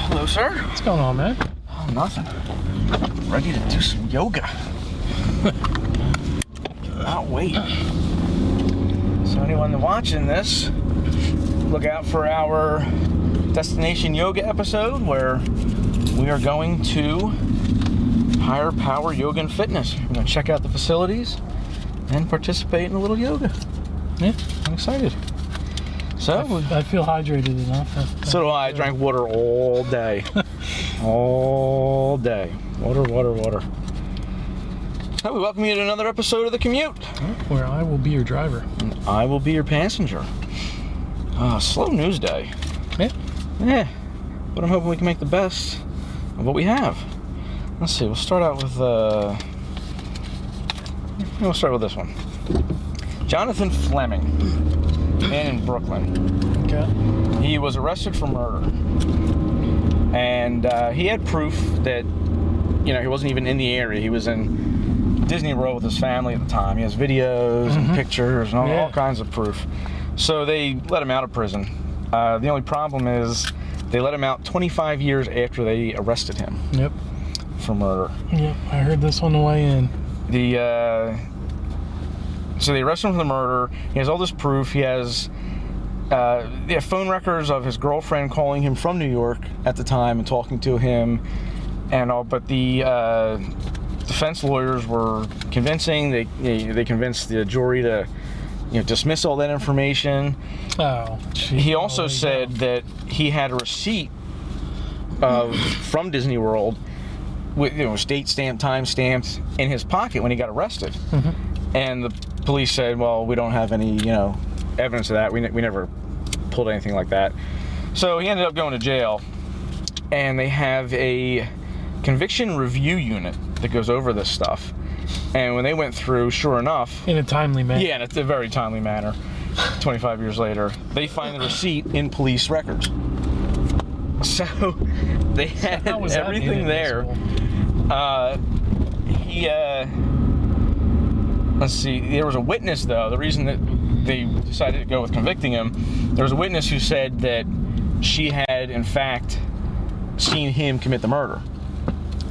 Hello, sir. What's going on, man? Oh, nothing. Ready to do some yoga. Cannot wait. So anyone watching this, look out for our Destination Yoga episode where we are going to Higher Power Yoga and Fitness. We're going to check out the facilities and participate in a little yoga. Yeah, I'm excited. So I feel hydrated enough. So do I. I drank water all day. All day. Water. So we welcome you to another episode of The Commute. Where I will be your driver. And I will be your passenger. Slow news day. Yeah. But I'm hoping we can make the best of what we have. Let's see. We'll start out with we'll start with this one. Jonathan Fleming, man in Brooklyn. Okay. He was arrested for murder. And he had proof that, he wasn't even in the area. He was in Disney World with his family at the time. He has videos and pictures and all kinds of proof. So they let him out of prison. The only problem is they let him out 25 years after they arrested him. Yep. For murder. Yep, I heard this on the way in. So they arrested him for the murder. He has all this proof. He has phone records of his girlfriend calling him from New York at the time and talking to him and all. But the defense lawyers were convincing. They convinced the jury to dismiss all that information. Oh, geez. He also said that he had a receipt from Disney World with date stamped, time stamped in his pocket when he got arrested. And the police said, well, we don't have any evidence of that. We never pulled anything like that. So he ended up going to jail, and they have a conviction review unit that goes over this stuff. And when they went through, sure enough, in a timely manner. Yeah, in a very timely manner. 25 years later, they find the receipt in police records. So they had everything there. Let's see, there was a witness, though. The reason that they decided to go with convicting him, there was a witness who said that she had, in fact, seen him commit the murder.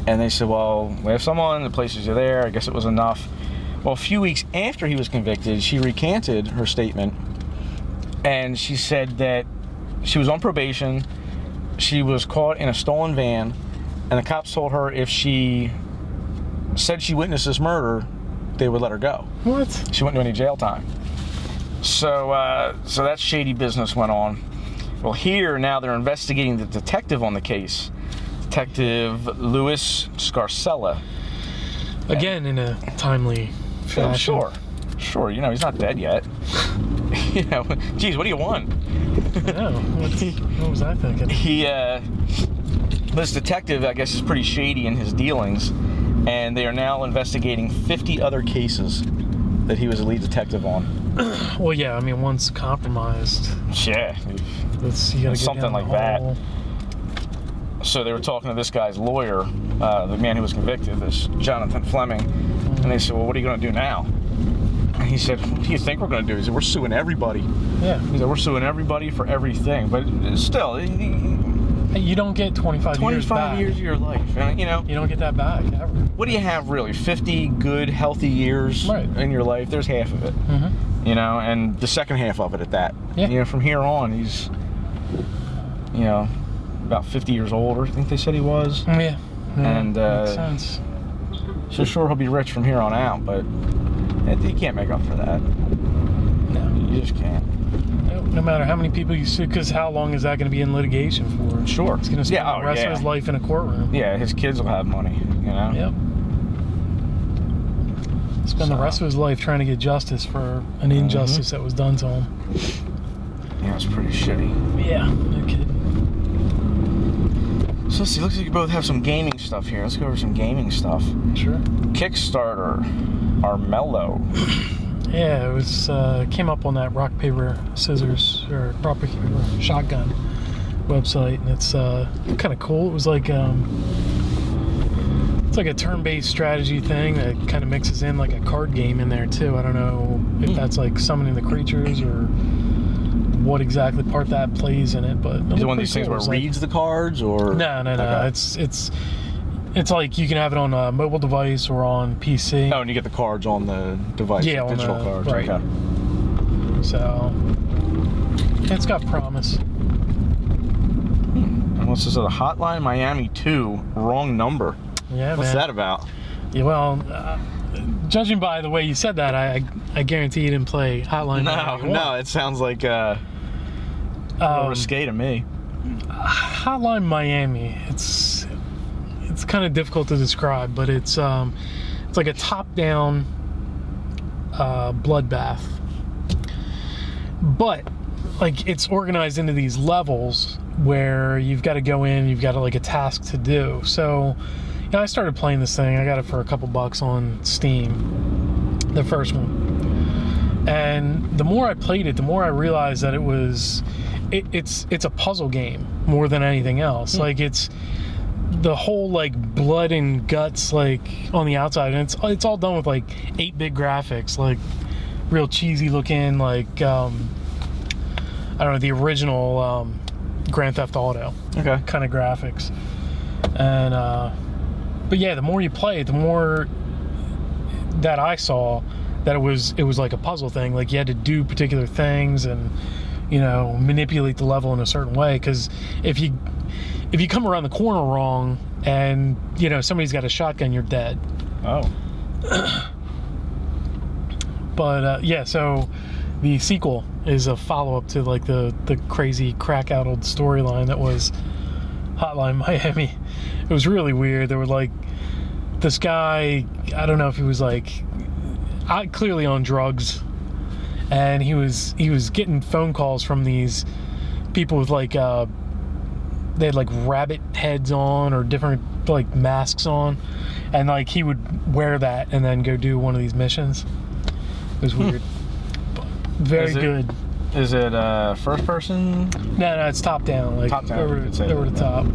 And they said, well, we have someone, the places are there, I guess it was enough. Well, a few weeks after he was convicted, she recanted her statement, and she said that she was on probation, she was caught in a stolen van, and the cops told her if she said she witnessed this murder, they would let her go. What? She wouldn't do any jail time. So that shady business went on. Well, here now they're investigating the detective on the case, Detective Louis Scarcella. Again, in a timely fashion. Sure. He's not dead yet. Geez, what do you want? I know. What was I thinking? This detective, I guess, is pretty shady in his dealings. And they are now investigating 50 other cases that he was a lead detective on. Well, yeah, I mean, once compromised. Yeah. You gotta get something like that. So they were talking to this guy's lawyer, the man who was convicted, this Jonathan Fleming. And they said, well, what are you going to do now? And he said, what do you think we're going to do? He said, we're suing everybody. Yeah. He said, we're suing everybody for everything. But still, you don't get 25 years back. 25 years of your life. You don't get that back, ever. What do you have, really? 50 good, healthy years in your life? There's half of it. And the second half of it at that. Yeah. From here on, he's, about 50 years older, I think they said he was. Yeah. And, makes sense. So sure, he'll be rich from here on out, but you can't make up for that. No. You just can't. No matter how many people you sue, because how long is that going to be in litigation for? Sure. He's going to spend the rest of his life in a courtroom. Yeah, his kids will have money, Yep. Spend the rest of his life trying to get justice for an injustice that was done to him. Yeah, it's pretty shitty. Yeah, no kidding. So let's see, looks like you both have some gaming stuff here. Let's go over some gaming stuff. Sure. Kickstarter, Armello. Yeah, it was came up on that rock, paper, scissors, or rock, paper, shotgun website, and it's kind of cool. It was like It's like a turn-based strategy thing that kind of mixes in like a card game in there too. I don't know if that's like summoning the creatures or what exactly part that plays in it, but is it one of these things where it reads the cards, or no? Okay. It's like you can have it on a mobile device or on PC. Oh, and you get the cards on the device, yeah, digital cards. Right. Okay. So it's got promise. Unless this is a Hotline Miami 2, wrong number. Yeah, What's man. that about? Yeah, well, judging by the way you said that, I guarantee you didn't play Hotline Miami 1. No, it sounds like a little risque to me. Hotline Miami, it's kind of difficult to describe, but it's like a top-down bloodbath. But like it's organized into these levels where you've got to go in, you've got like a task to do. So, I started playing this thing. I got it for a couple bucks on Steam, the first one. And the more I played it, the more I realized that it's a puzzle game more than anything else. Like it's the whole like blood and guts like on the outside, and it's all done with like 8-bit graphics, like real cheesy looking, like I don't know, the original Grand Theft Auto kind of graphics. And but yeah, the more you play it, the more that I saw that it was like a puzzle thing. Like you had to do particular things and manipulate the level in a certain way, because if you come around the corner wrong and somebody's got a shotgun, you're dead. Oh. But yeah, so the sequel is a follow-up to like the crazy crack-addled storyline that was Hotline Miami. It was really weird. There were like this guy, I don't know if he was like clearly on drugs, and he was getting phone calls from these people with like they had like rabbit heads on or different like masks on, and like he would wear that and then go do one of these missions. It was weird. Very good. Is it first person? No, it's top down. Like top down. over the top.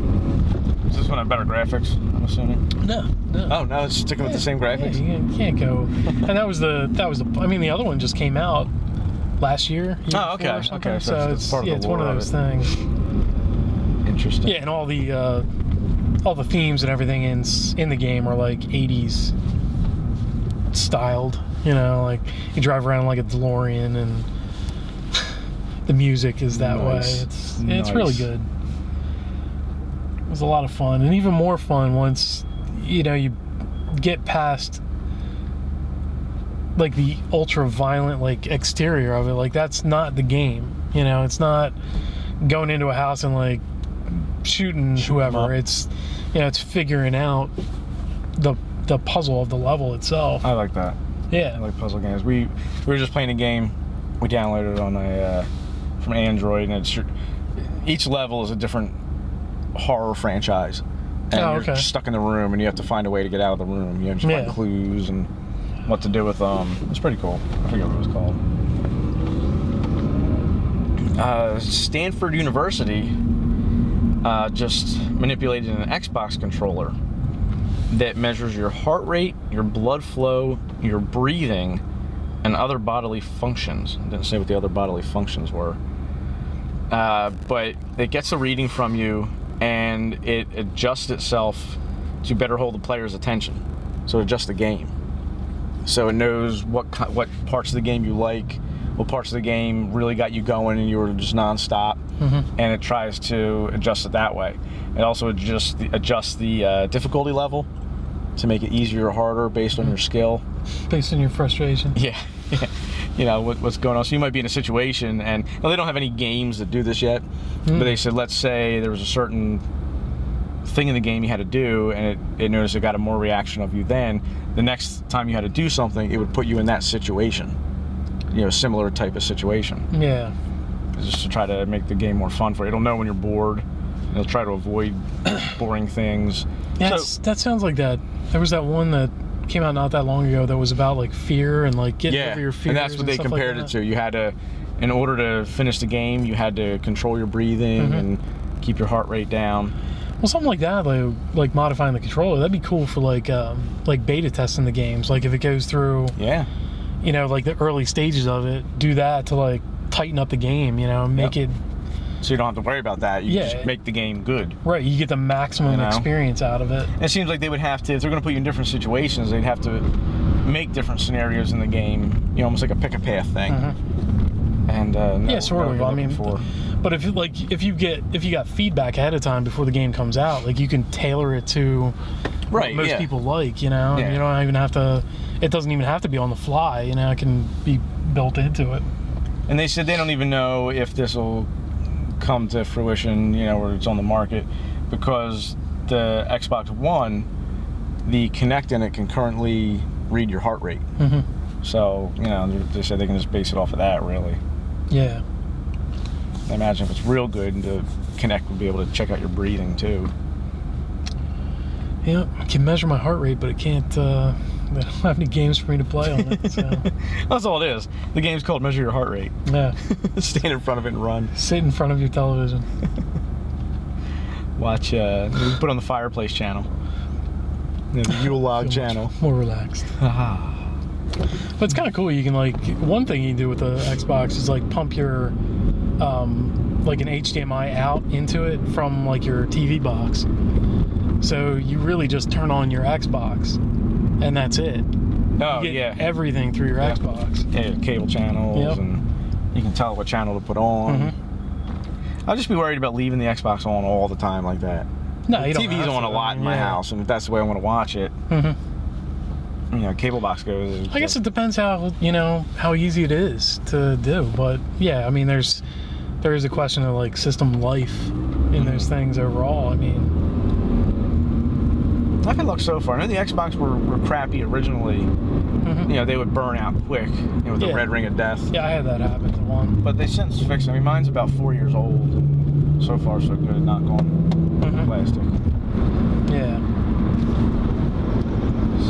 Is this one have better graphics, I'm assuming? No. Oh no, it's sticking with the same graphics. Yeah, you can't go. And that was the. I mean, the other one just came out last year. Oh, okay. Okay, so it's part of the it's lore one of those things. Interesting. Yeah, and all the themes and everything in the game are like 80s styled. Like you drive around like a DeLorean, and the music is that way. It's really good. It was a lot of fun, and even more fun once you get past like the ultra violent like exterior of it. Like that's not the game. It's not going into a house and like shooting whoever. It's it's figuring out the puzzle of the level itself. I like that. Yeah, I like puzzle games. We were just playing a game we downloaded on from Android, and each level is a different horror franchise, and you're stuck in the room, and you have to find a way to get out of the room. You have to find clues and what to do with them. It's pretty cool. I forget what it was called. Stanford University just manipulated an Xbox controller that measures your heart rate, your blood flow, your breathing, and other bodily functions. It didn't say what the other bodily functions were. But it gets a reading from you, and it adjusts itself to better hold the player's attention. So it adjusts the game. So it knows what parts of the game you like, what parts of the game really got you going and you were just nonstop, and it tries to adjust it that way. It also adjusts the difficulty level to make it easier or harder based on your skill. Based on your frustration. Yeah. What's going on. So you might be in a situation, and they don't have any games that do this yet, but they said, let's say there was a certain thing in the game you had to do, and it noticed it got a more reaction of you then. The next time you had to do something, it would put you in that situation. Similar type of situation. Yeah. Just to try to make the game more fun for you. It'll know when you're bored. It'll try to avoid boring things. Yeah, that sounds like that. There was that one that came out not that long ago that was about like fear and like getting over your fears. And that's what they compared it to. You had to, in order to finish the game, you had to control your breathing and keep your heart rate down. Well, something like that, like modifying the controller, that'd be cool for like beta testing the games. Like if it goes through, like the early stages of it, do that to like tighten up the game, make it. So you don't have to worry about that. You just make the game good. Right, you get the maximum experience out of it. And it seems like they would have to, if they're going to put you in different situations, they'd have to make different scenarios in the game, almost like a pick-a-path thing. And sort of. I mean, but if you got feedback ahead of time before the game comes out, like you can tailor it to what most people like, you don't even have to. It doesn't even have to be on the fly, it can be built into it. And they said they don't even know if this will come to fruition, where it's on the market, because the Xbox One, the Kinect in it can currently read your heart rate. So, they said they can just base it off of that, really. Yeah. I imagine if it's real good, the Kinect would be able to check out your breathing, too. Yeah, it can measure my heart rate, but it can't, they don't have any games for me to play on it, so. That's all it is. The game's called Measure Your Heart Rate. Yeah. Stand in front of it and run. Sit in front of your television. Watch, put on the fireplace channel. The Yule log channel. More relaxed. But it's kind of cool. You can one thing you can do with the Xbox is pump your, like an HDMI out into it from your TV box. So you really just turn on your Xbox, and that's it. Oh, you get everything through your Xbox. Yeah, cable channels, and you can tell what channel to put on. I'll just be worried about leaving the Xbox on all the time like that. No, the you don't TV's have on to. a lot in my house, and if that's the way I want to watch it, cable box goes. I guess it depends how how easy it is to do, but yeah, I mean, there is a question of system life in those things overall. I mean. I've had luck so far. I know the Xbox were crappy originally. They would burn out quick, with the red ring of death. Yeah, I had that happen to one. But they since fixed it. I mean, mine's about 4 years old, and so far so good, not going plastic. Yeah.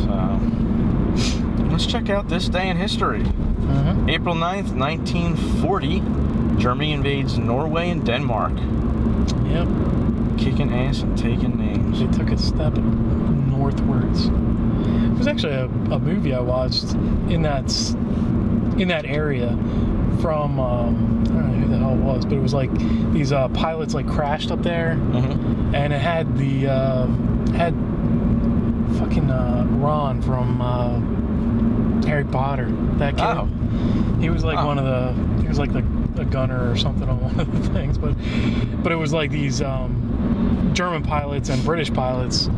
So, let's check out this day in history. April 9th, 1940, Germany invades Norway and Denmark. Yep. Kicking ass and taking names. They took a step northwards. It was actually a movie I watched in that area from I don't know who the hell it was, but it was these pilots crashed up there, and it had the fucking Ron from Harry Potter. That kid. Oh. He was one of the. He was a gunner or something on one of the things, but it was these German pilots and British pilots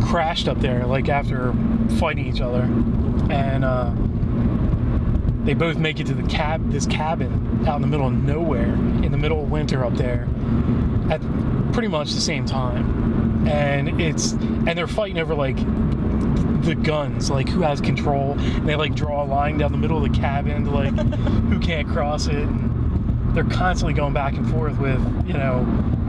crashed up there after fighting each other, and they both make it to this cabin out in the middle of nowhere in the middle of winter up there at pretty much the same time, and they're fighting over the guns, who has control, and they draw a line down the middle of the cabin to who can't cross it, and they're constantly going back and forth with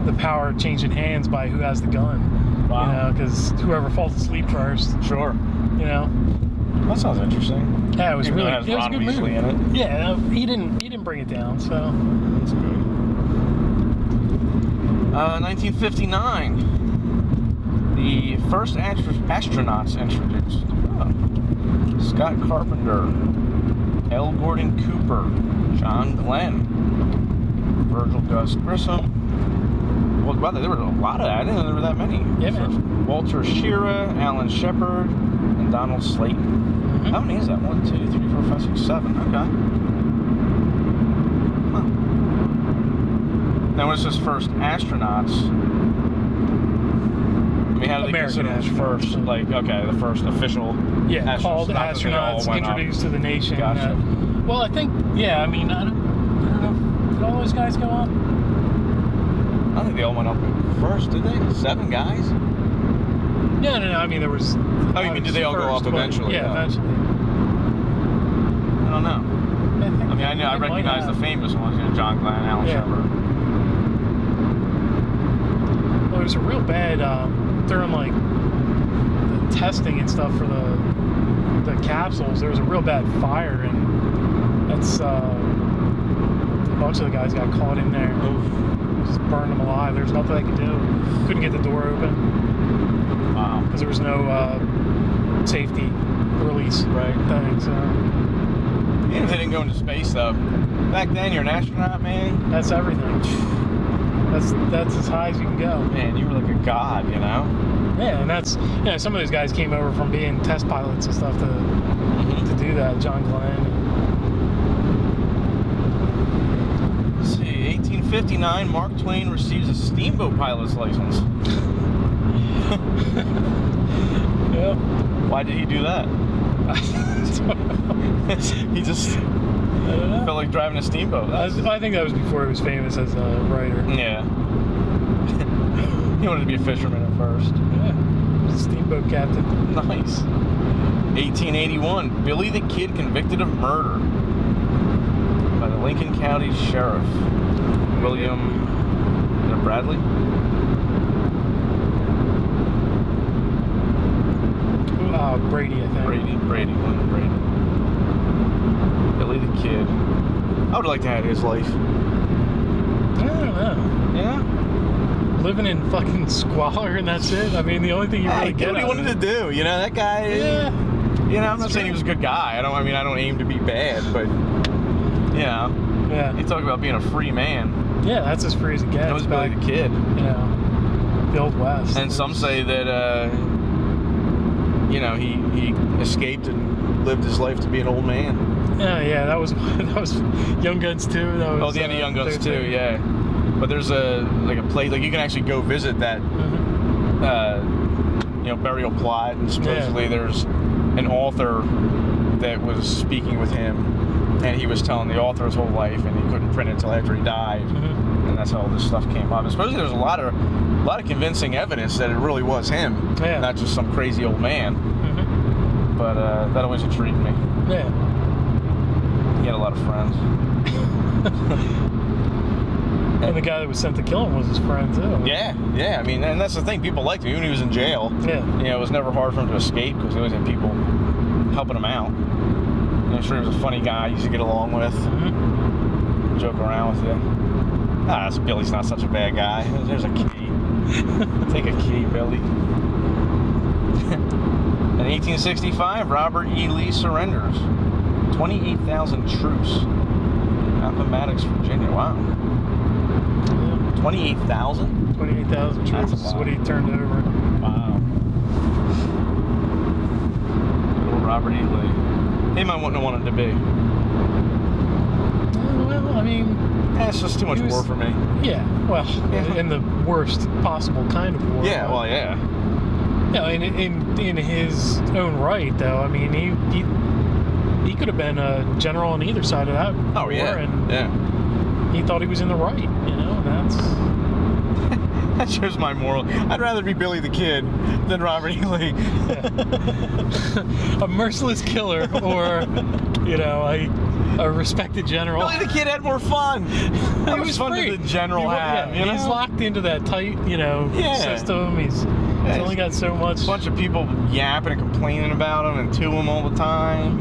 the power changing hands by who has the gun. Wow. Because whoever falls asleep first. Sure. That sounds interesting. Yeah, it was really. It was a good movie. In it. Yeah, he didn't bring it down, so. That's good. 1959. The first astronauts introduced. Scott Carpenter, L. Gordon Cooper, John Glenn, Virgil Gus Grissom. Well, wow, there were a lot of that. I didn't know there were that many. Yeah, man. Walter Shearer, Alan Shepard, and Donald Slayton. How many is that? 1, 2, 3, 4, 5, 6, 7. Okay. Huh. Now, when it says first astronauts, how do they consider them first? The first official astronauts. Called astronauts introduced to the nation. Gotcha. Well, I think, I mean, I don't know. Did all those guys go up? I think they all went up first, did they? 7 guys? No. I mean, there was. Oh, you mean, did they all go up eventually? Yeah, eventually. I don't know. I recognize the famous ones, John Glenn, Alan Shepard. Well, it was a real bad. During the testing and stuff for the capsules, there was a real bad fire, and that's a bunch of the guys got caught in there. Oof. Just burned them alive. There's nothing they could do. Couldn't get the door open. Wow. Because there was no safety release thing. So. Even if they didn't go into space, though, back then you're an astronaut, man. That's everything. That's as high as you can go. Man, you were like a god, you know? Yeah, and that's, some of those guys came over from being test pilots and stuff to do that. John Glenn. Let's see, 1859, Mark Twain receives a steamboat pilot's license. Yep. Why did he do that? He just felt like driving a steamboat. I think that was before he was famous as a writer. Yeah. He wanted to be a fisherman at first. Yeah. Steamboat captain. Nice. 1881, Billy the Kid convicted of murder by the Lincoln County Sheriff, William Bradley. Brady, I think. William Brady. Billy the Kid. I would like to have his life. I don't know. Yeah? Living in fucking squalor and that's it. I mean, the only thing you really get what he wanted to do. You know, that guy. Yeah. I'm not saying he was a good guy. I don't aim to be bad, but Yeah. You talk about being a free man. Yeah, that's as free as it gets. That was Billy the Kid. The Old West. And some say that he escaped and lived his life to be an old man. Yeah, that was Young Guns 2. That was, the end of Young Guns 2, yeah. But there's a place, like you can actually go visit that, burial plot, and supposedly there's an author that was speaking with him, and he was telling the author his whole life, and he couldn't print it until after he died, and that's how all this stuff came up. And supposedly there's a lot of convincing evidence that it really was him, not just some crazy old man. But that always intrigued me. Yeah. He had a lot of friends. And the guy that was sent to kill him was his friend too. Yeah. I mean, and that's the thing. People liked him, even when he was in jail. Yeah. It was never hard for him to escape because he always had people helping him out. I'm sure he was a funny guy. He used to get along with, joke around with you. Billy's not such a bad guy. There's a key. Take a key, Billy. In 1865, Robert E. Lee surrenders 28,000 troops in Appomattox, Virginia. Wow. 28,000? 28,000 troops is what he turned over. Wow. Little Robert E. Lee. Him I wouldn't have wanted to be. Well, I mean... It's just too much war for me. Yeah, well, in the worst possible kind of war. Yeah, well, yeah. In his own right, though, I mean, he could have been a general on either side of that war, and he thought he was in the right, and that's... That shows my moral. I'd rather be Billy the Kid than Robert E. Lee. A merciless killer, or, a respected general. Billy the Kid had more fun. It was fun free. to the general have. He's locked into that tight, system. He's only got so much. A bunch of people yapping and complaining about him and to him all the time.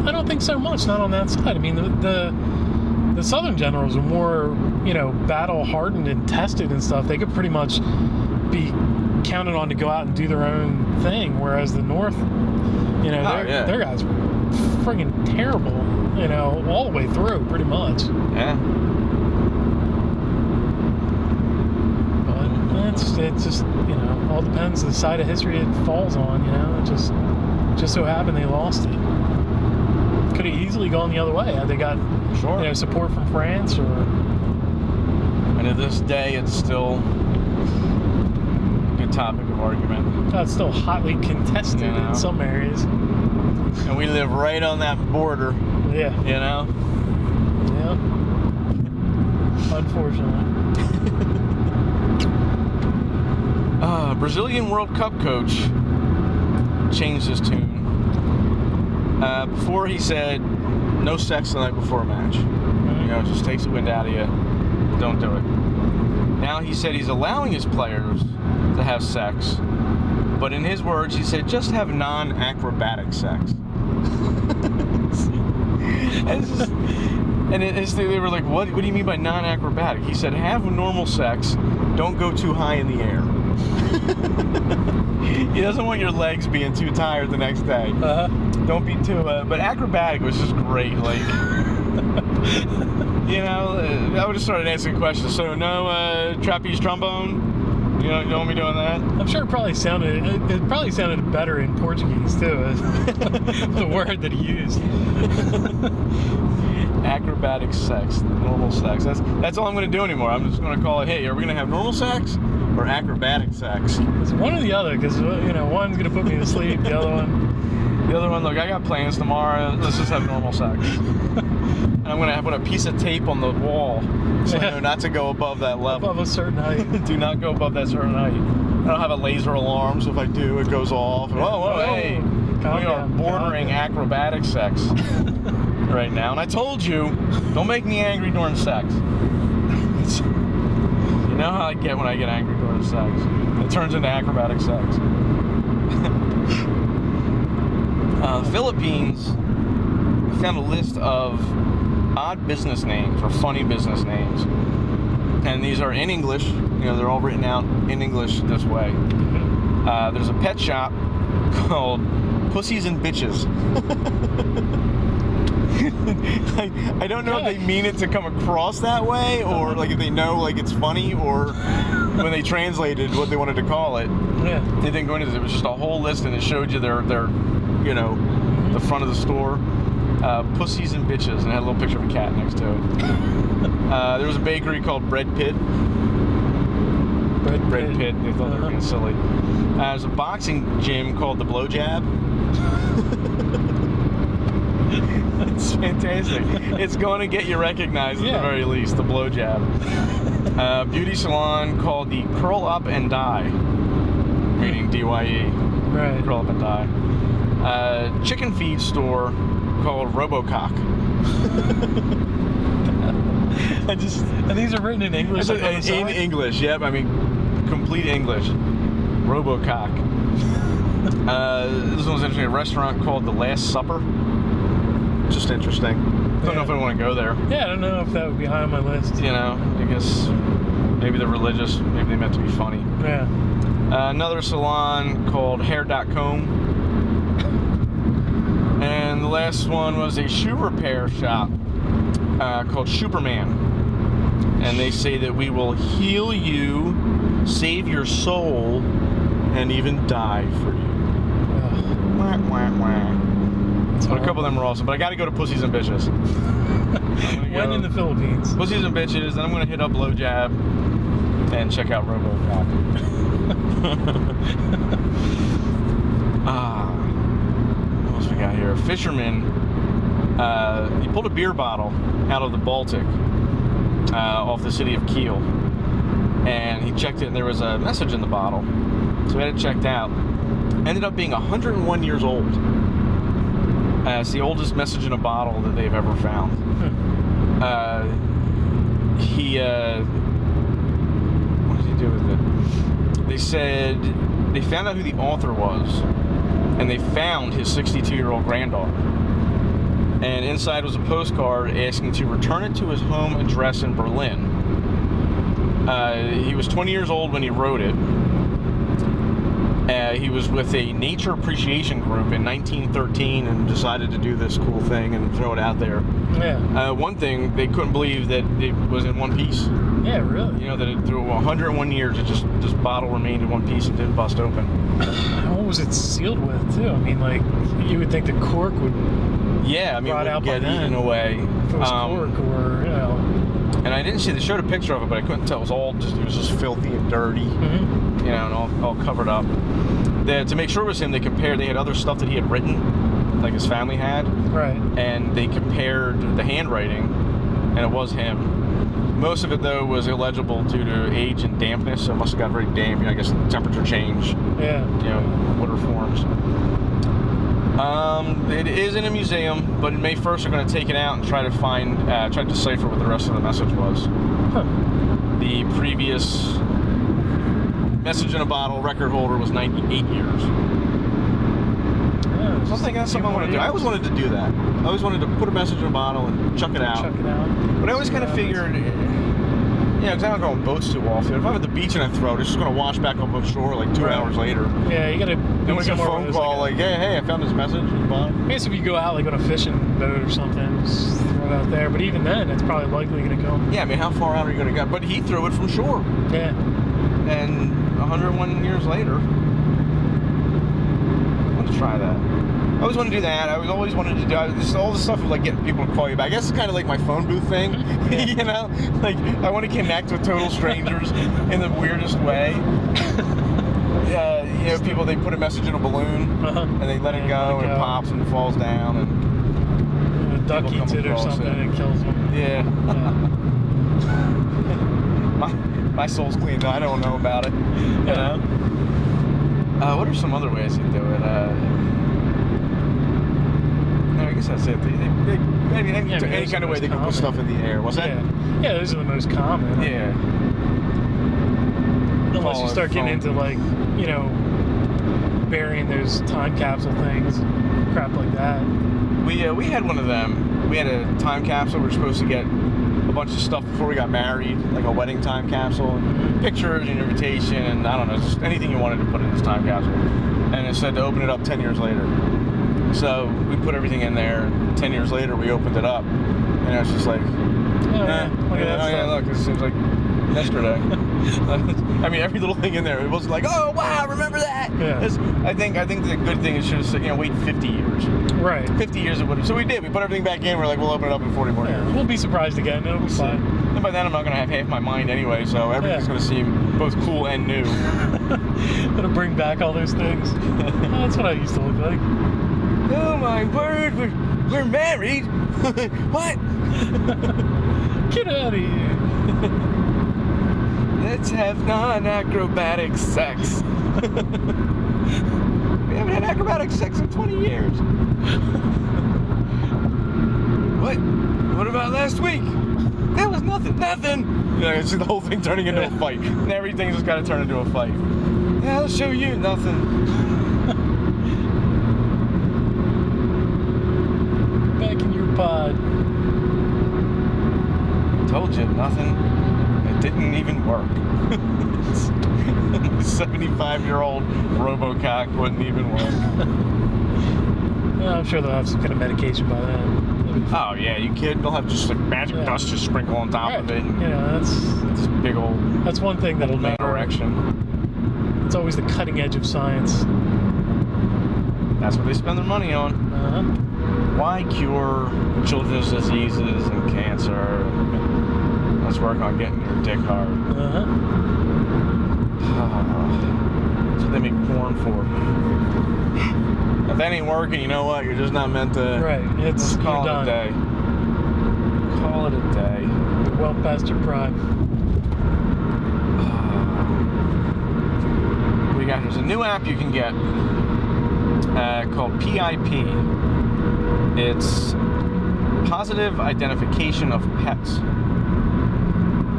I don't think so much. Not on that side. I mean, the Southern generals were more, battle hardened and tested and stuff. They could pretty much be counted on to go out and do their own thing, whereas the North, their guys were friggin' terrible, all the way through, pretty much. Yeah. But it just, all depends the side of history it falls on, It just so happened they lost it. Could have easily gone the other way had they got support from France or. And to this day, it's still a good topic of argument. It's still hotly contested in some areas. And we live right on that border. Yeah. Yeah. Unfortunately. Brazilian World Cup coach changed his tune. Before he said, no sex the night before a match. It just takes the wind out of you. Don't do it. Now he said he's allowing his players to have sex. But in his words, he said, just have non-acrobatic sex. And they were like, what do you mean by non-acrobatic? He said, have normal sex, don't go too high in the air. He doesn't want your legs being too tired the next day. Don't be too, but acrobatic was just great, like, you know, I would have started asking questions. So no trapeze trombone? You don't want me doing that? I'm sure it probably sounded better in Portuguese too. The word that he used. Acrobatic sex, normal sex. That's all I'm going to do anymore. I'm just going to call it, hey, are we going to have normal sex or acrobatic sex? It's one or the other, because, you know, one's going to put me to sleep, the other one, look, I got plans tomorrow. Let's just have normal sex. And I'm going to put a piece of tape on the wall so I know not to go above that level. above a certain height. Do not go above that certain height. I don't have a laser alarm, so if I do, it goes off. Whoa, hey, we are bordering acrobatic sex right now. And I told you, don't make me angry during sex. You know how I get when I get angry during sex. It turns into acrobatic sex. Philippines, I found a list of odd business names or funny business names. And these are in English. You know, they're all written out in English this way. There's a pet shop called Pussies and Bitches. I don't know if they mean it to come across that way, or like if they know like it's funny, or when they translated what they wanted to call it. Yeah. They didn't go into this. It was just a whole list, and it showed you their you know, the front of the store. Pussies and Bitches, and it had a little picture of a cat next to it. There was a bakery called Bread Pit. Bread Pit. They thought they were being silly. There's a boxing gym called the Blowjab. It's fantastic. It's going to get you recognized at the very least, the Blowjab. Beauty salon called the Curl Up and Die, meaning DYE. Right. Curl Up and Die. Chicken feed store called Robocock. And these are written in English. In English, yep. I mean, complete English. Robocock. This one's interesting. A restaurant called The Last Supper. Just interesting. Don't know if I want to go there. Yeah, I don't know if that would be high on my list. You know, I guess maybe they're religious. Maybe they meant to be funny. Yeah. Another salon called Hair.com. And the last one was a shoe repair shop called Superman. And they say that we will heal you, save your soul, and even die for you. Wah, wah, wah. But a couple of them were awesome. But I got to go to Pussies and Bitches. When in the Philippines. Pussies and Bitches, then I'm going to hit up Blowjab and check out RoboCop. What else we got here? A fisherman, he pulled a beer bottle out of the Baltic off the city of Kiel. And he checked it, and there was a message in the bottle. So we had it checked out. Ended up being 101 years old. It's the oldest message in a bottle that they've ever found. What did he do with it? They said they found out who the author was, and they found his 62-year-old granddaughter. And inside was a postcard asking to return it to his home address in Berlin. He was 20 years old when he wrote it. He was with a nature appreciation group in 1913 and decided to do this cool thing and throw it out there. Yeah. One thing, they couldn't believe that it was in one piece. Yeah, really? You know, that through 101 years, this bottle remained in one piece and didn't bust open. What was it sealed with, too? I mean, like, you would think the cork would get eaten away. If it was cork or, you know. And I didn't see, they showed a picture of it, but I couldn't tell. It was just filthy and dirty, you know, and all covered up. To make sure it was him, they had other stuff that he had written, like his family had. Right. And they compared the handwriting, and it was him. Most of it, though, was illegible due to age and dampness, so it must have got very damp. You know, I guess temperature change. Yeah. You know, water forms. It is in a museum, but May 1st they're going to take it out and try to decipher what the rest of the message was. Huh. The previous message in a bottle record holder was 98 years. Yeah, So I'm thinking that's something I want to do. I always wanted to do that. I always wanted to put a message in a bottle and chuck it out. But I always kind of figured, because I don't go on boats too often. If I'm at the beach and I throw it, it's just going to wash back up on shore like 2 hours later. Yeah, you got to... Then we get a phone call like, hey, I found this message in the bottle. I guess if you go out like on a fishing boat or something, just throw it out there. But even then, it's probably likely going to come. Yeah, I mean, how far out are you going to go? But he threw it from shore. Yeah. And 101 years later, I want to try that. I always wanted to do that. I always wanted to do all the stuff of like getting people to call you back. I guess it's kind of like my phone booth thing, you know? Like, I want to connect with total strangers in the weirdest way. People, they put a message in a balloon, and they let it go, and it pops and it falls down, and a duck eats it or something, and it kills them. Yeah. My soul's clean, though. I don't know about it, you know? What are some other ways you do it? I guess that's it. Any kind of way they can put stuff in the air. What's that? Yeah, those are the most common. Yeah. Unless you start getting into like, burying those time capsule things, crap like that. We had one of them. We had a time capsule. We were supposed to get a bunch of stuff before we got married, like a wedding time capsule, and pictures and invitation, and I don't know, just anything you wanted to put in this time capsule. And it said to open it up 10 years later. So we put everything in there, and 10 years later we opened it up, and it was just like, look, it seems like yesterday. I mean, every little thing in there, it wasn't like, oh wow, remember that. Yeah. I think the good thing is should have said, wait 50 years. Right. 50 years it would have. So we did. We put everything back in. We're like, we'll open it up in 40 more years. We'll be surprised again. It'll be fine. And by then I'm not going to have half my mind anyway, so everything's going to seem both cool and new. It'll bring back all those things. That's what I used to look like. Oh my word, we're married. What? Get out of here. Let's have non-acrobatic sex. We haven't had acrobatic sex in 20 years. What about last week? That was nothing. I see the whole thing turning into a fight. And everything's just got to turn into a fight. Yeah, I'll show you nothing. Back in your pod. Told you, nothing. It didn't even work. 75-year-old Robocock wouldn't even work. Well, I'm sure they'll have some kind of medication by then. Oh yeah, you kid? They'll have just like magic dust just sprinkle on top of it. That's big old. That's one thing that'll make erection. It's always the cutting edge of science. That's what they spend their money on. Why cure children's diseases and cancer? Let's work on getting your dick hard. That's what they make porn for. If that ain't working, you know what? You're just not meant to. Right. It's call it done. a day. Call it a day. You're well past your prime. There's a new app you can get called PIP. It's Positive Identification of Pets.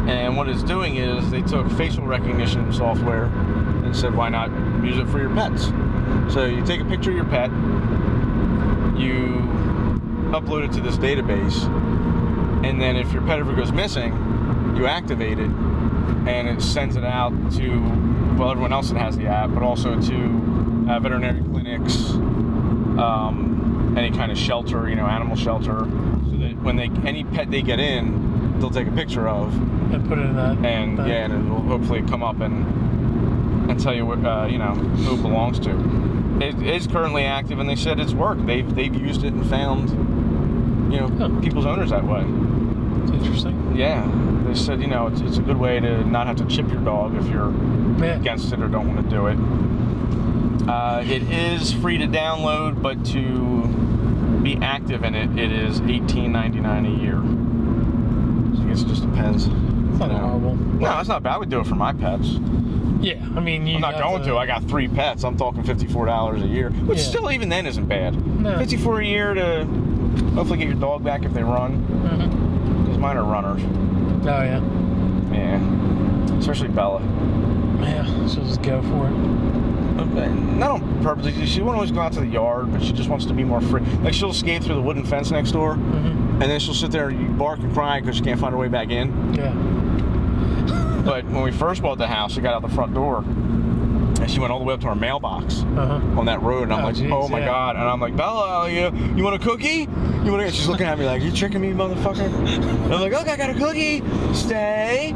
And what it's doing is they took facial recognition software and said, why not use it for your pets? So you take a picture of your pet, you upload it to this database, and then if your pet ever goes missing, you activate it, and it sends it out to, well, everyone else that has the app, but also to veterinary clinics, any kind of shelter, animal shelter, so that when any pet they get in, they'll take a picture of and put it in that. And and it'll hopefully come up and tell you what who it belongs to. It is currently active, and they said it's worked. They've used it and found people's owners that way. It's interesting. Yeah, they said it's a good way to not have to chip your dog if you're against it or don't want to do it. It is free to download, but to be active in it, it is $18.99 a year. So I guess it just depends. It's not horrible. No, it's not bad. I would do it for my pets. Yeah, I mean, I'm not going to. I got 3 pets. I'm talking $54 a year, which still even then isn't bad. No. $54 a year to hopefully get your dog back if they run. Because mine are runners. Oh yeah. Yeah. Especially Bella. Yeah, she'll just go for it. not on purpose. She won't always go out to the yard, but she just wants to be more free. Like, she'll skate through the wooden fence next door, and then she'll sit there and bark and cry because she can't find her way back in. Yeah. But when we first bought the house, she got out the front door, and she went all the way up to our mailbox on that road, and I'm like, geez, oh my God. And I'm like, Bella, you want a cookie? You want? She's looking at me like, you tricking me, motherfucker? And I'm like, look, I got a cookie. Stay.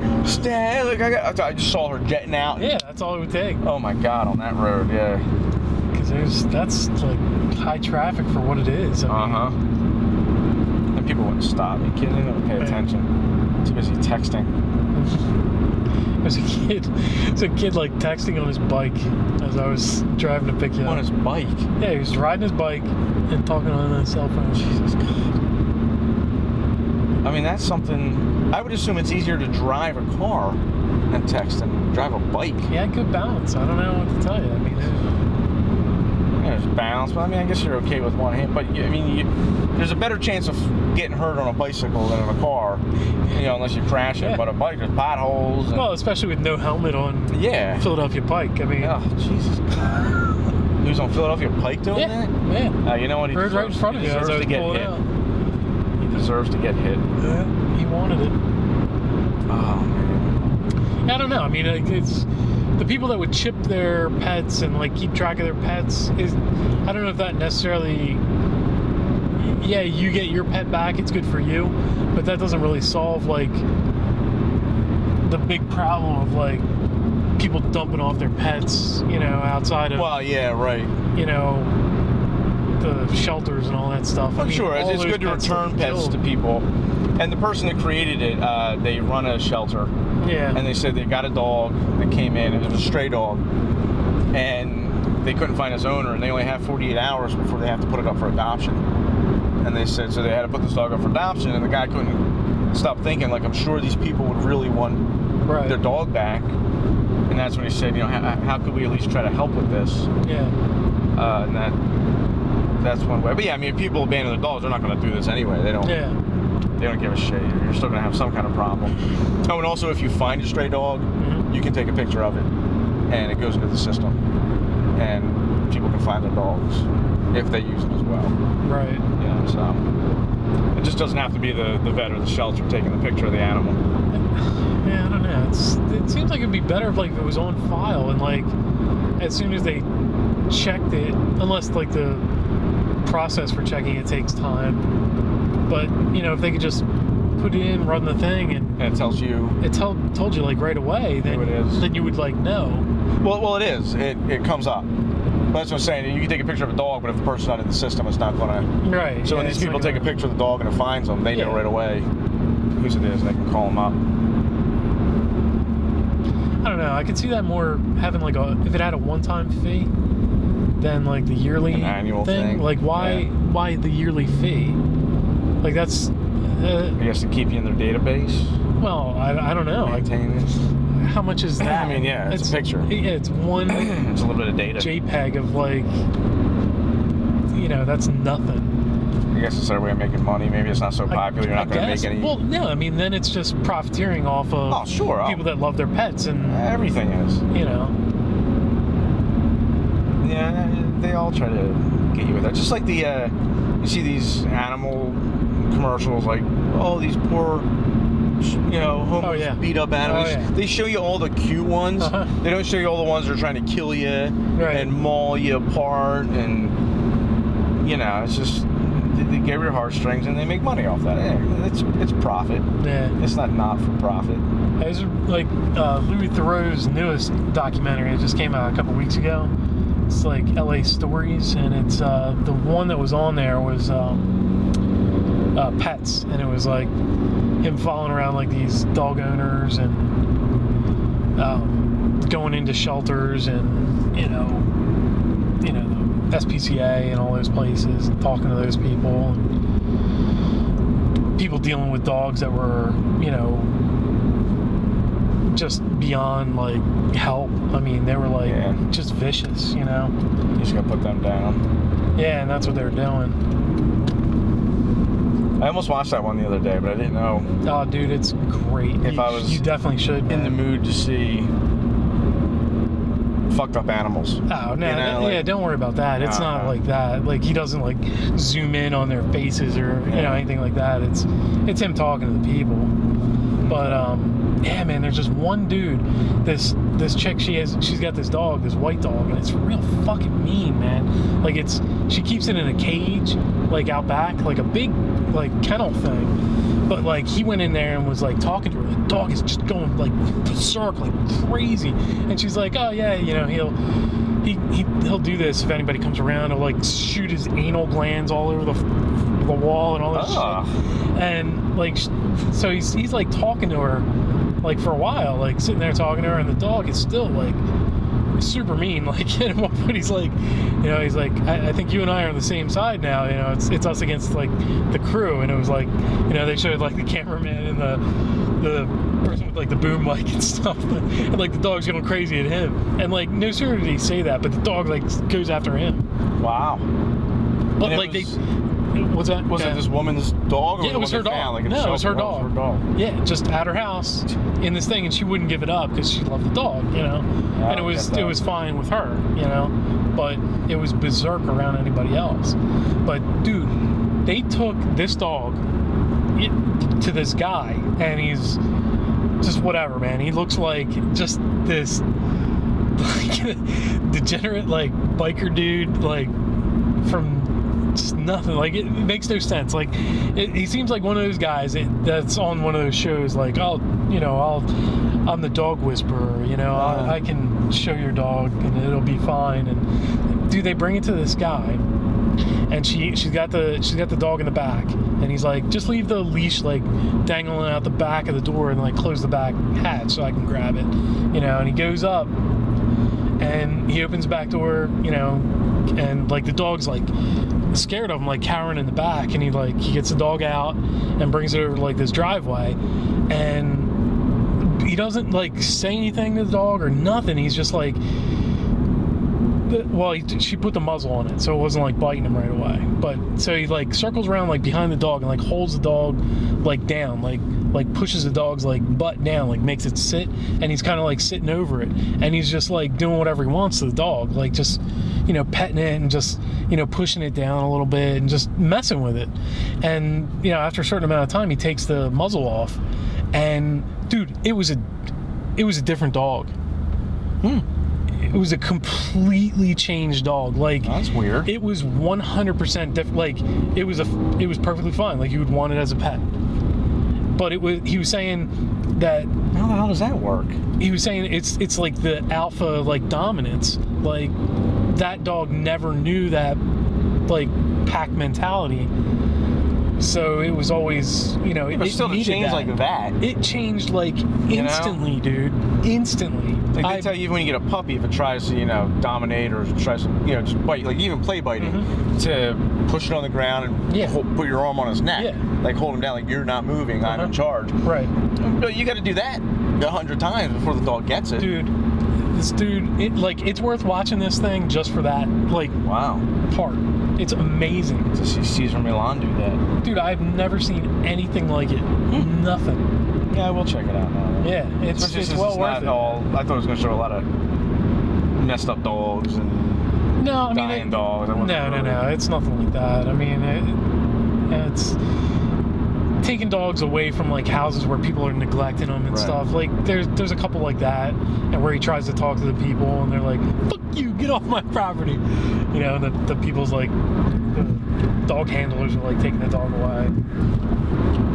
Look, I just saw her jetting out. Yeah, that's all it would take. Oh my God, on that road, yeah. Because that's like high traffic for what it is. And people wouldn't stop. You kidding? They don't pay attention. Too busy texting. There's a kid like texting on his bike as I was driving to pick you up. On his bike? Yeah, he was riding his bike and talking on his cell phone. Jesus God. I mean, that's something. I would assume it's easier to drive a car than text and drive a bike. He had good balance. I don't know what to tell you. I mean, there's balance, but I mean, I guess you're okay with one hand. But I mean, there's a better chance of getting hurt on a bicycle than in a car, unless you crash it. But a bike, there's potholes. And, well, especially with no helmet on. Yeah. Philadelphia Pike. I mean. Oh, Jesus God. He was on Philadelphia Pike doing that? Yeah. You know what? He deserves, right in front of you. He deserves to get hit. He deserves to get hit. Yeah. He wanted it. Oh man. I don't know. I mean, it's. The people that would chip their pets and like keep track of their pets is, I don't know if that necessarily, yeah, you get your pet back, it's good for you, but that doesn't really solve like the big problem of like people dumping off their pets, outside of, well, yeah, right, the shelters and all that stuff. I'm sure it's good to return pets to people. And the person that created it, they run a shelter. Yeah. And they said they got a dog that came in, and it was a stray dog. And they couldn't find its owner, and they only have 48 hours before they have to put it up for adoption. And they said, so they had to put this dog up for adoption, and the guy couldn't stop thinking, like, I'm sure these people would really want their dog back. And that's when he said, how could we at least try to help with this? Yeah. And that's one way. But yeah, I mean, if people abandon their dogs, they're not going to do this anyway. They don't. Yeah. They don't give a shit. You're still going to have some kind of problem. Oh, and also, if you find a stray dog, you can take a picture of it, and it goes into the system, and people can find their dogs if they use it as well. Right. Yeah. So it just doesn't have to be the vet or the shelter taking the picture of the animal. Yeah, I don't know. It seems like it'd be better if if it was on file and like as soon as they checked it, unless like the process for checking it takes time. But, if they could just put it in, run the thing, and it tells you. It told you, like, right away, then, it is. Then you would, like, know. Well, it is. It comes up. But that's what I'm saying. You can take a picture of a dog, but if the person's not in the system, it's not going to. Right. So when these people take a picture of the dog and it finds them, they know right away whose it is, and they can call them up. I don't know. I could see that more having, like, if it had a one-time fee than, like, the yearly an annual thing. Like, why the yearly fee? Like, that's... I guess to keep you in their database? Well, I don't know. Maintain it. How much is that? I mean, yeah, it's a picture. Yeah, it's one... it's a little bit of data. JPEG of, like... that's nothing. I guess it's their way of making money. Maybe it's not so popular. You're not going to make any... Well, no, I mean, then it's just profiteering off of people that love their pets and... Everything is. Yeah, they all try to get you with that. Just like the... you see these animal commercials, like, these poor, homeless, beat up animals. Oh, yeah. They show you all the cute ones. They don't show you all the ones that are trying to kill you and maul you apart. And, it's just, they get your heartstrings and they make money off that. It's profit. Yeah. It's not for profit. It's like Louis Theroux's newest documentary. It just came out a couple weeks ago. It's like LA Stories, and it's the one that was on there was pets, and it was like him following around like these dog owners and going into shelters and the SPCA and all those places, and talking to those people, and people dealing with dogs that were just beyond like help. I mean, they were like just vicious, You just gotta put them down. Yeah, and that's what they were doing. I almost watched that one the other day, but I didn't know. Oh, dude, it's great. If I was you definitely should, man. in the mood to see fucked up animals. Oh, no, yeah, don't worry about that. It's not like that. Like, he doesn't, like, zoom in on their faces or, anything like that. It's him talking to the people. But, yeah, man, there's just one dude. This chick, she's got this dog, this white dog, and it's real fucking mean, man. Like, she keeps it in a cage, like, out back, like a big, like, kennel thing. But, like, he went in there and was, like, talking to her. The dog is just going, like, berserk, like, crazy. And she's like, oh, yeah, he'll do this if anybody comes around. He'll, like, shoot his anal glands all over the wall and all this shit. And, like, so he's, like, talking to her, like, for a while, like, sitting there talking to her, and the dog is still, like, super mean. Like, at one point he's like, he's like, I think you and I are on the same side now. It's us against, like, the crew. And it was like, they showed, like, the cameraman and the person with, like, the boom mic and stuff, and, like, the dog's going crazy at him. And, like, no sooner did he say that, but the dog, like, goes after him. Wow. But, like, what's that? Was it this woman's dog? Or yeah, it was her dog. Like, no, it was her dog. Yeah, just at her house in this thing, and she wouldn't give it up because she loved the dog, and it was fine with her, but it was berserk around anybody else. But dude, they took this dog to this guy, and he's just whatever, man. He looks like just this, like, degenerate, like, biker dude, like, from just nothing. Like, it makes no sense. Like, he seems like one of those guys that's on one of those shows, like, I'm the dog whisperer, I can show your dog and it'll be fine. And dude, they bring it to this guy, and she's got the dog in the back, and he's like, just leave the leash, like, dangling out the back of the door, and, like, close the back hatch so I can grab it, and he goes up and he opens the back door, and, like, the dog's, like, scared of him, like, cowering in the back, and he gets the dog out and brings it over to, like, this driveway, and he doesn't, like, say anything to the dog or nothing. He's just like, well, she put the muzzle on it, so it wasn't, like, biting him right away. But so he, like, circles around, like, behind the dog and, like, holds the dog, like, down, like pushes the dog's, like, butt down, like, makes it sit, and he's kind of, like, sitting over it, and he's just, like, doing whatever he wants to the dog, like, just, petting it and just, pushing it down a little bit and just messing with it. And, after a certain amount of time, he takes the muzzle off, and dude, it was a different dog. It was a completely changed dog. Like, that's weird. It was 100% different. Like, it was perfectly fine. Like, you would want it as a pet. But he was saying that. How the hell does that work? He was saying it's like the alpha, like, dominance. Like, that dog never knew that, like, pack mentality. So it was always, but still to change that. Like that. It changed, like, instantly, dude. Instantly. Like, they tell you even when you get a puppy, if it tries to, dominate or tries to, just bite, like, even play biting, to push it on the ground and put your arm on his neck. Like, hold him down, like, you're not moving, I'm in charge. Right. But you got to do that 100 times before the dog gets it. Dude, this dude, it's worth watching this thing just for that, like, part. It's amazing. To see Cesar Millan do that. Dude, I've never seen anything like it. Nothing. Yeah, we'll check it out now. Yeah, it's well worth it. I thought it was going to show a lot of messed up dogs and dying dogs. No, it's nothing like that. I mean, it's taking dogs away from, like, houses where people are neglecting them and stuff. Like, there's a couple like that, and where he tries to talk to the people, and they're like, "Fuck you, get off my property," and the people's, like, the dog handlers are, like, taking the dog away.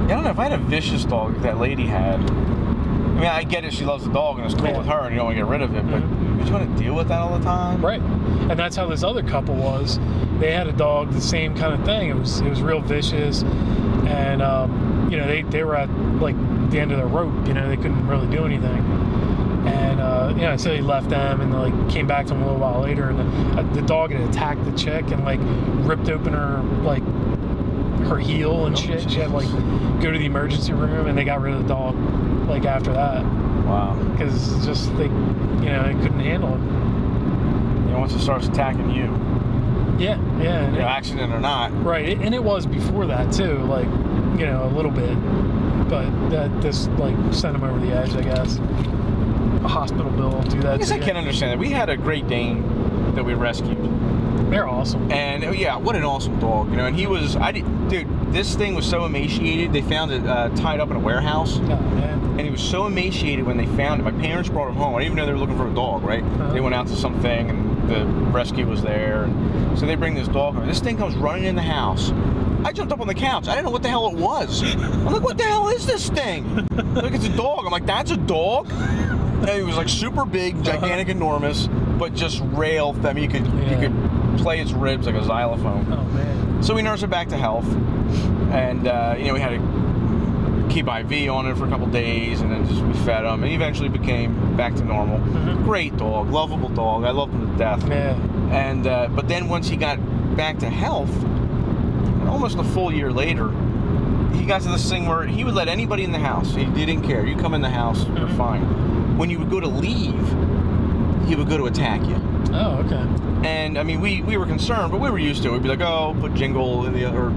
I don't know, if I had a vicious dog like that lady had, I mean, I get it, she loves the dog and it's cool with her and you don't want to get rid of it, but you want to deal with that all the time? Right. And that's how this other couple was. They had a dog, the same kind of thing. It was real vicious, and they were at, like, the end of their rope. They couldn't really do anything. And so he left them, and, like, came back to them a little while later, and the dog had attacked the chick and, like, ripped open her, like, her heel and shit. She had, like, go to the emergency room, and they got rid of the dog, like, after that. Wow. Because just they couldn't handle it. Once it starts attacking you. Yeah. Accident or not. Right, and it was before that too, like, a little bit, but that this, like, sent him over the edge, I guess. a hospital bill will do that. I guess I can understand that. We had a Great Dane that we rescued. They're awesome. And yeah, what an awesome dog, And he was, dude, this thing was so emaciated. They found it tied up in a warehouse. Oh, man. And he was so emaciated when they found it. My parents brought him home. I didn't even know they were looking for a dog, right? Uh-huh. They went out to something, and the rescue was there. And so they bring this dog home. This thing comes running in the house. I jumped up on the couch. I didn't know what the hell it was. I'm like, what the hell is this thing? Like, it's a dog. I'm like, that's a dog? And it was like super big, gigantic, enormous, but just rail. I mean, you could play its ribs like a xylophone. Oh, man. So we nursed it back to health. And, we had to keep IV on it for a couple days, and then we fed him, and he eventually became back to normal. Mm-hmm. Great dog, lovable dog. I loved him to death. Yeah. And but then once he got back to health, almost a full year later, he got to this thing where he would let anybody in the house. He didn't care. You come in the house, you're fine. When you would go to leave, he would go to attack you. Oh, okay. And I mean, we were concerned, but we were used to it. We'd be like, oh, put Jingle in the other,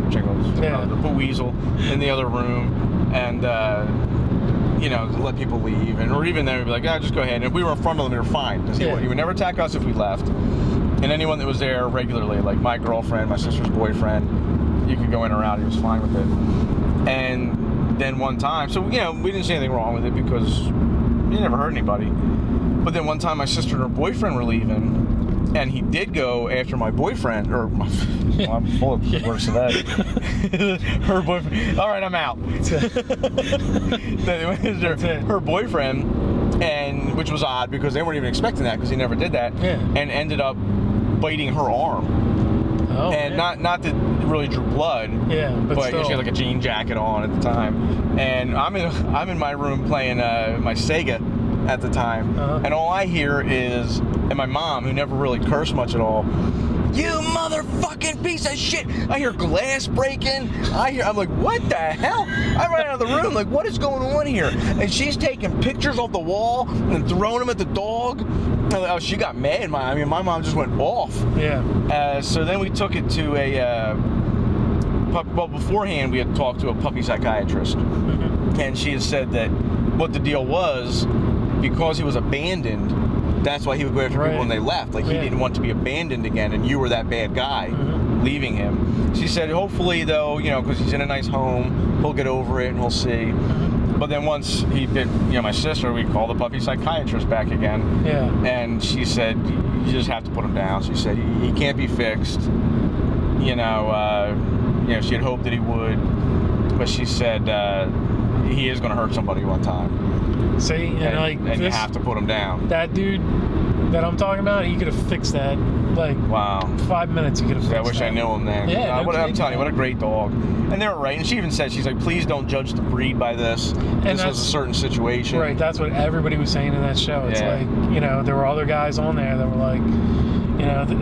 put Weasel in the other room, and let people leave, or even then we'd be like, just go ahead. And if we were in front of them, we were fine, because he would never attack us if we left. And anyone that was there regularly, like my girlfriend, my sister's boyfriend, you could go in or out. He was fine with it. And then one time, so we didn't see anything wrong with it because he never hurt anybody. But then one time, my sister and her boyfriend were leaving. And he did go after my boyfriend, I'm full of good words to that. Her boyfriend. All right, I'm out. Her boyfriend, and which was odd because they weren't even expecting that because he never did that. Yeah. And ended up biting her arm. Oh, and not that it really drew blood. Yeah, but she had like a jean jacket on at the time. And I'm in my room playing my Sega at the time, and all I hear is, and my mom, who never really cursed much at all, you motherfucking piece of shit. I hear glass breaking. I'm like, what the hell? I run out of the room like, what is going on here? And she's taking pictures off the wall and throwing them at the dog. Oh, she got mad. My mom just went off. Yeah. So then we took it to beforehand we had talked to a puppy psychiatrist, and she had said that what the deal was, because he was abandoned, that's why he would go after people when they left. Like, he didn't want to be abandoned again, and you were that bad guy leaving him. She said, hopefully, though, because he's in a nice home, he'll get over it and he'll see. But then once he bit, my sister, we called the puppy psychiatrist back again. Yeah. And she said, you just have to put him down. She said, he can't be fixed. She had hoped that he would, but she said, he is going to hurt somebody one time. See, and you have to put him down. That dude that I'm talking about, he could have fixed that. Like, wow, 5 minutes he could have fixed that. I wish I knew him then. Yeah, I'm telling you, what a great dog. And they were right. And she even said, she's like, please don't judge the breed by this. This was a certain situation. Right, that's what everybody was saying in that show. It's like, there were other guys on there that were like,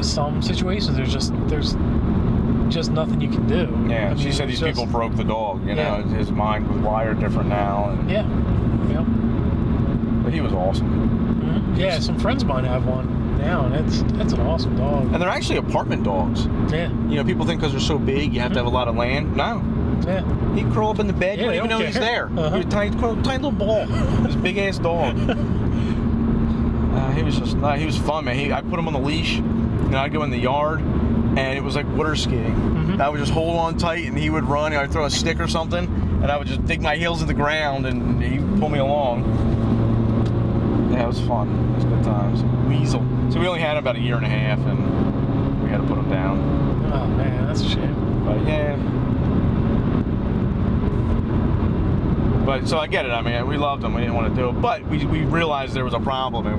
some situations there's just nothing you can do. Yeah, she said these people broke the dog. His mind was wired different now. And, but he was awesome. Mm-hmm. Yeah, some friends of mine have one now, and it's an awesome dog. And they're actually apartment dogs. Yeah. People think because they're so big, you have to have a lot of land. No. Yeah. He'd crawl up in the bed. You don't even know he's there. He was a tiny little ball. This big ass dog. He was just he was fun, man. I put him on the leash, and I'd go in the yard, and it was like water skiing. Mm-hmm. I would just hold on tight, and he would run. I'd throw a stick or something, and I would just dig my heels in the ground, and he'd pull me along. Yeah, it was fun. It was good times. Weasel. So we only had him about a year and a half, and we had to put him down. Oh, man, that's a shame. But, yeah. But, so I get it. I mean, we loved him. We didn't want to do it. But we realized there was a problem, and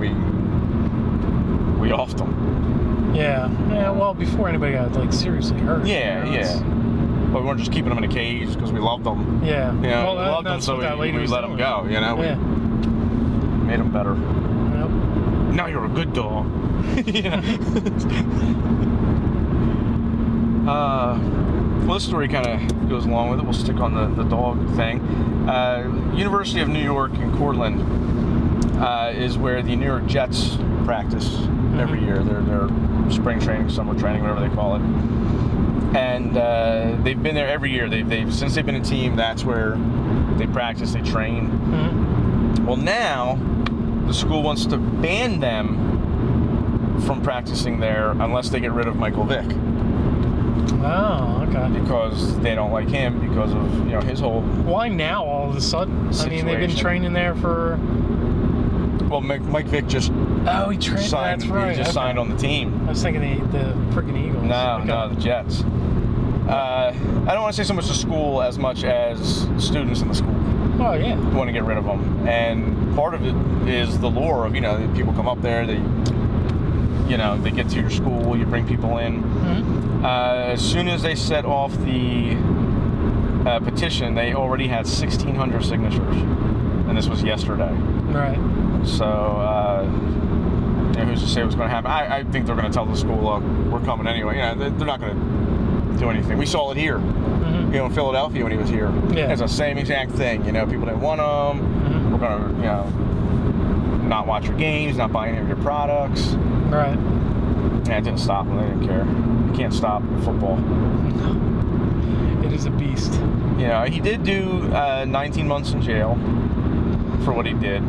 we offed him. Yeah. Yeah, well, before anybody got, seriously hurt. Yeah, But we weren't just keeping them in a cage because we loved them. Yeah. We loved them, so we let them go, We made them better. Yep. Now you're a good dog. Well, this story kind of goes along with it. We'll stick on the dog thing. University of New York in Cortland is where the New York Jets practice every year. Their spring training, summer training, whatever they call it. And they've been there every year. Since they've been a team, that's where they practice, they train. Mm-hmm. Well, now the school wants to ban them from practicing there unless they get rid of Michael Vick. Oh, okay. Because they don't like him because of, you know, his whole... Why now all of a sudden? Situation. I mean, they've been training there for... Well, Mike Vick just Oh, he trained. signed. That's right. He just signed on the team. I was thinking the freaking Eagles. No, the Jets. I don't want to say so much the school as much as students in the school. Oh, yeah. Want to get rid of them. And part of it is the lure of, you know, people come up there, they get to your school, you bring people in. Mm-hmm. As soon as they set off the petition, they already had 1,600 signatures. And this was yesterday. Right. So, who's to say what's going to happen? I think they're going to tell the school, look, we're coming anyway. You know, they're not going to do anything. We saw it here, Mm-hmm. you know, in Philadelphia when he was here. Yeah. It's the same exact thing. You know, people didn't want him. Mm-hmm. We're going to, you know, not watch your games, not buy any of your products. Right. Yeah, it didn't stop them. They didn't care. You can't stop football. It is a beast. You know, he did do 19 months in jail for what he did.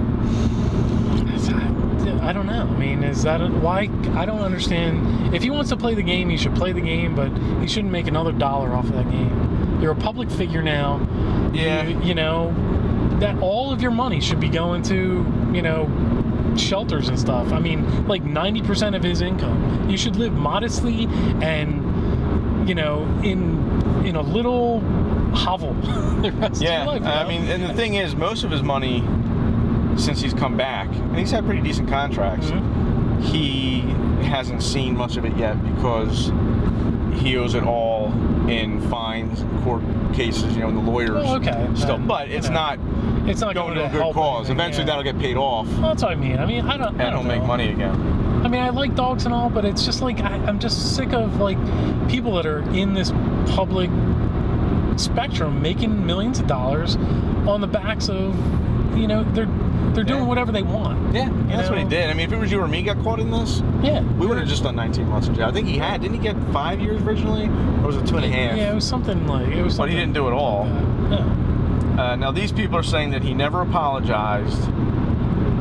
I don't know. I mean, is that why? I don't understand. If he wants to play the game, he should play the game, but he shouldn't make another dollar off of that game. You're a public figure now. Yeah. You know, that all of your money should be going to, you know, shelters and stuff. I mean, like 90% of his income. You should live modestly and, you know, in a little hovel the rest of your life. You know? I mean, and the thing is, most of his money since he's come back, and he's had pretty decent contracts, Mm-hmm. he hasn't seen much of it yet because he owes it all in fines, court cases, you know, and the lawyers still. But it's not going to a good cause. Eventually that'll get paid off. Well, that's what I mean. I mean, I don't he'll make money again. I mean, I like dogs and all, but it's just like I'm just sick of like people that are in this public spectrum making millions of dollars on the backs of, you know, they're doing whatever they want. Yeah, that's what he did. I mean, if it was you or me got caught in this, we would have just done 19 months in jail. I think he had. Didn't he get 5 years originally, or was it 2.5? Yeah, it was something like it was. But he didn't do it all. Yeah. Now these people are saying that he never apologized,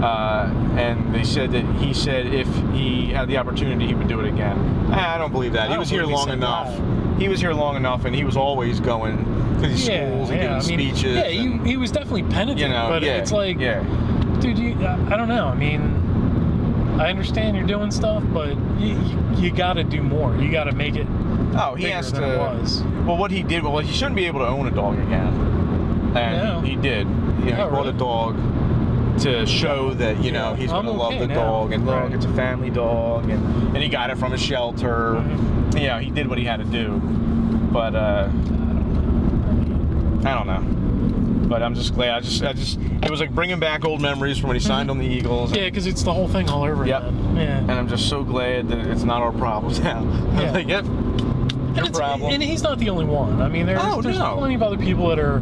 and they said that he said if he had the opportunity, he would do it again. I don't believe that. He was here long enough. He was here long enough, and he was always going to these schools and giving speeches. Yeah, he was definitely penitent. You know, but it's like, dude, I don't know. I mean, I understand you're doing stuff, but you got to do more. You got to make it. Oh, he has than to. It was. Well, what he did, he shouldn't be able to own a dog again, and he did. You know, he brought a dog to show that, you know, he's going to love the dog, and look, it's a family dog, and he got it from a shelter. Mm-hmm. You know, he did what he had to do, but I don't know. But I'm just glad. I just it was like bringing back old memories from when he signed on the Eagles. Yeah, because it's the whole thing all over again. Yeah. And I'm just so glad that it's not our problem now. Yeah. Like, your problem. And he's not the only one. I mean, there's plenty of other people that are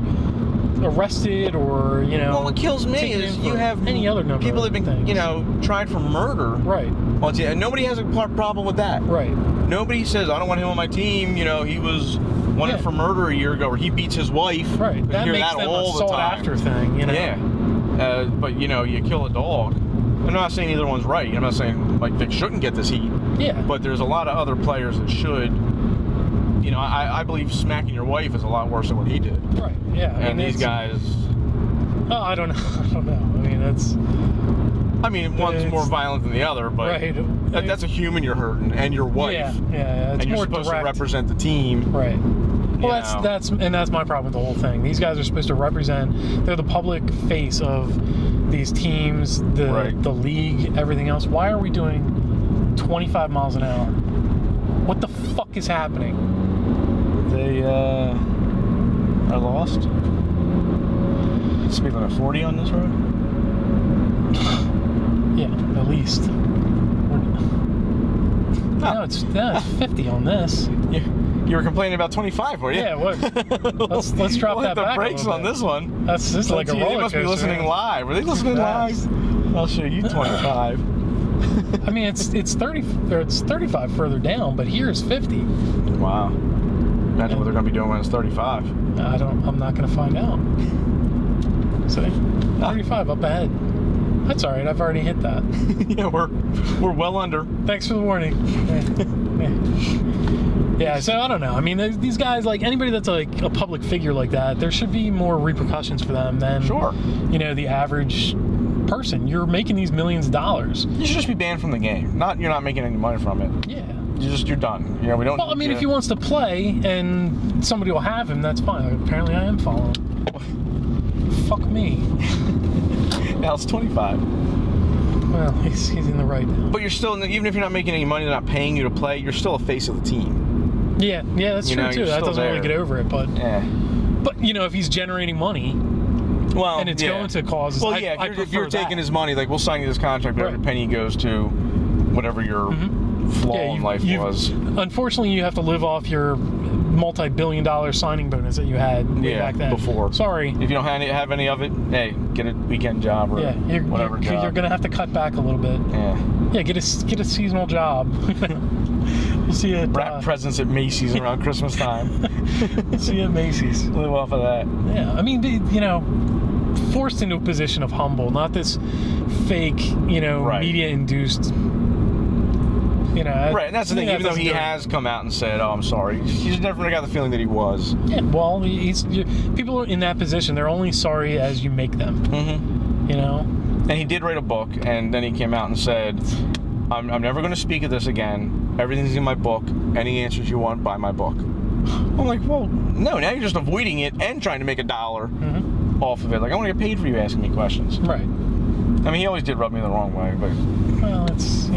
arrested or, you know. Well, what kills me is you have any other number people that have been, things. you know, tried for murder. Right. And nobody has a problem with that. Right. Nobody says, I don't want him on my team. You know, he was wanted for murder a year ago, or he beats his wife. Right. That hear makes that them all a the time. sought-after thing, you know. Yeah. But, you know, you kill a dog. I'm not saying either one's right. I'm not saying Mike Vick shouldn't get this heat. Yeah. But there's a lot of other players that should. You know, I believe smacking your wife is a lot worse than what he did. Right. Yeah. And these guys. Oh, I don't know. I don't know. I mean, that's. I mean, one's more violent than the other, but that's a human you're hurting, and your wife. Yeah. It's and you're more supposed direct. to represent the team. Right. Well, that's my problem with the whole thing. These guys are supposed to represent. They're the public face of these teams, the league, everything else. Why are we doing 25 miles an hour? What the fuck is happening? They are lost. Speed limit 40 on this road? Yeah, at least. No, it's 50 on this. You were complaining about 25, were you? Yeah, what? Let's drop that the back. Brakes on this one. This is like a roller coaster. They must be listening live. Were they listening live? I'll show you 25. I mean, it's 30 or it's 35 further down, but here is 50. Wow. Imagine what they're going to be doing when it's 35. I'm not going to find out. So 35 up ahead. That's all right. I've already hit that. Yeah, we're well under. Thanks for the warning. Yeah, so I don't know. I mean, these guys, like anybody that's like a public figure like that, there should be more repercussions for them than the average person. You're making these millions of dollars. You should just be banned from the game. You're not making any money from it. Yeah. You're done. We don't. Well, I mean, if he wants to play and somebody will have him, that's fine. Apparently, I am following. Fuck me. Now it's 25. Well, he's in the right now. But you're still, even if you're not making any money, they're not paying you to play. You're still a face of the team. Yeah, that's true too. That doesn't really get over it, but yeah. But if he's generating money, well, and it's going to causes. Well, yeah, if you're taking his money, like we'll sign you this contract, but every penny goes to whatever your flaw in life was. Unfortunately, you have to live off your multi-billion-dollar signing bonus that you had way back then. Before. Sorry. If you don't have any of it, hey, get a weekend job or whatever job. You're gonna have to cut back a little bit. Yeah. Yeah, get a seasonal job. We'll see you at wrap presents at Macy's around Christmas time. See you at Macy's. Live off of that. Yeah, I mean, forced into a position of humble, not this fake, media-induced. Right, and that's the thing. Even though he has come out and said, "Oh, I'm sorry," he's never got the feeling that he was. Yeah, well, people are in that position. They're only sorry as you make them. And he did write a book, and then he came out and said, I'm never going to speak of this again. Everything's in my book. Any answers you want, buy my book." I'm like, well, no, now you're just avoiding it and trying to make $1 off of it. Like, I want to get paid for you asking me questions. Right. I mean, he always did rub me the wrong way, but... Well, it's,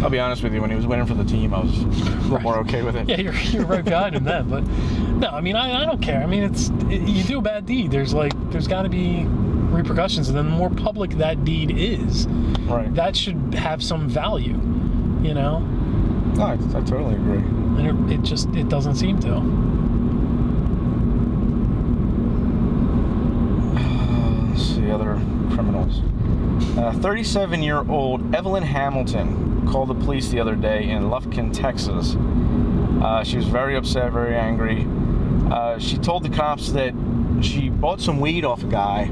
I'll be honest with you, when he was winning for the team, I was a little more okay with it. Yeah, you're right behind him then, but... No, I mean, I don't care. I mean, you do a bad deed, there's got to be repercussions, and then the more public that deed is, that should have some value, No, I totally agree. And it doesn't seem to. Let's see, other criminals. 37-year-old Evelyn Hamilton called the police the other day in Lufkin, Texas. She was very upset, very angry. She told the cops that she bought some weed off a guy,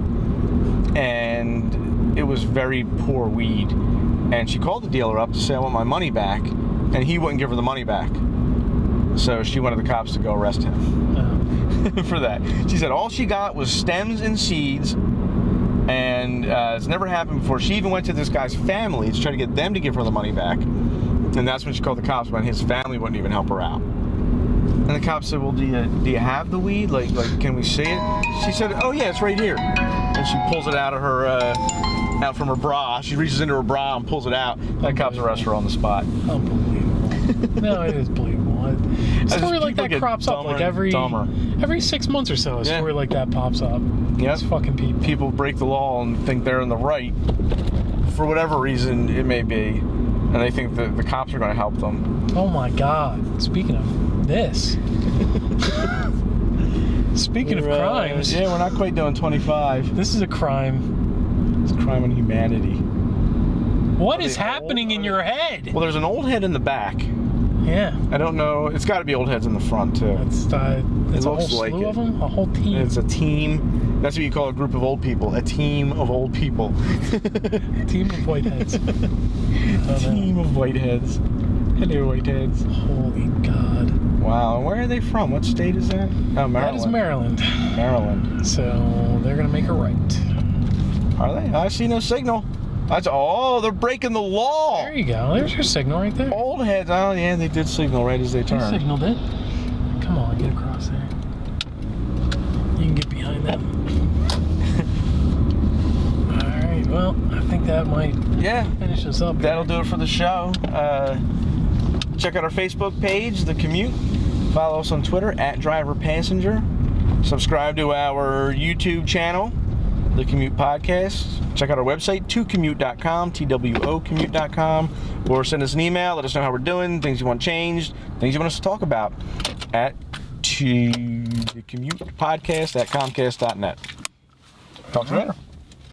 and it was very poor weed. And she called the dealer up to say, "I want my money back," and he wouldn't give her the money back. So she wanted the cops to go arrest him for that. She said all she got was stems and seeds, and it's never happened before. She even went to this guy's family to try to get them to give her the money back, and that's when she called the cops, when his family wouldn't even help her out. And the cops said, "Well, do you have the weed? Like, can we see it?" She said, "Oh yeah, it's right here." And she pulls it out of her, out from her bra. She reaches into her bra and pulls it out. The cops arrest her on the spot. Unbelievable. No, it is believable. A story like that crops up like every 6 months or so. A story like that pops up. Yeah, it's fucking people. People break the law and think they're in the right for whatever reason it may be, and they think that the cops are going to help them. Oh my God! Speaking of this, speaking of crimes, we're not quite doing 25. This is a crime. It's a crime on humanity. What is happening in your head? Well, there's an old head in the back. Yeah. I don't know. It's got to be old heads in the front, too. It's a whole slew of them? A whole team? It's a team. That's what you call a group of old people. A team of old people. A team of whiteheads. Team of whiteheads. Hello, whiteheads. Holy God. Wow. And where are they from? What state is that? Oh, Maryland. That is Maryland. Maryland. So they're going to make it right. Are they? I see no signal. They're breaking the law. There you go. There's your signal right there. Old heads. Oh, yeah, they did signal right as they turned. They signaled it. Come on, get across there. You can get behind them. All right. Well, I think that might finish us up. That'll do it for the show. Check out our Facebook page, The Commute. Follow us on Twitter, @DriverPassenger. Subscribe to our YouTube channel, The Commute Podcast. Check out our website, tocommute.com, TWOcommute.com, or send us an email. Let us know how we're doing, things you want changed, things you want us to talk about at the Commute Podcast at Comcast.net. Talk to you later.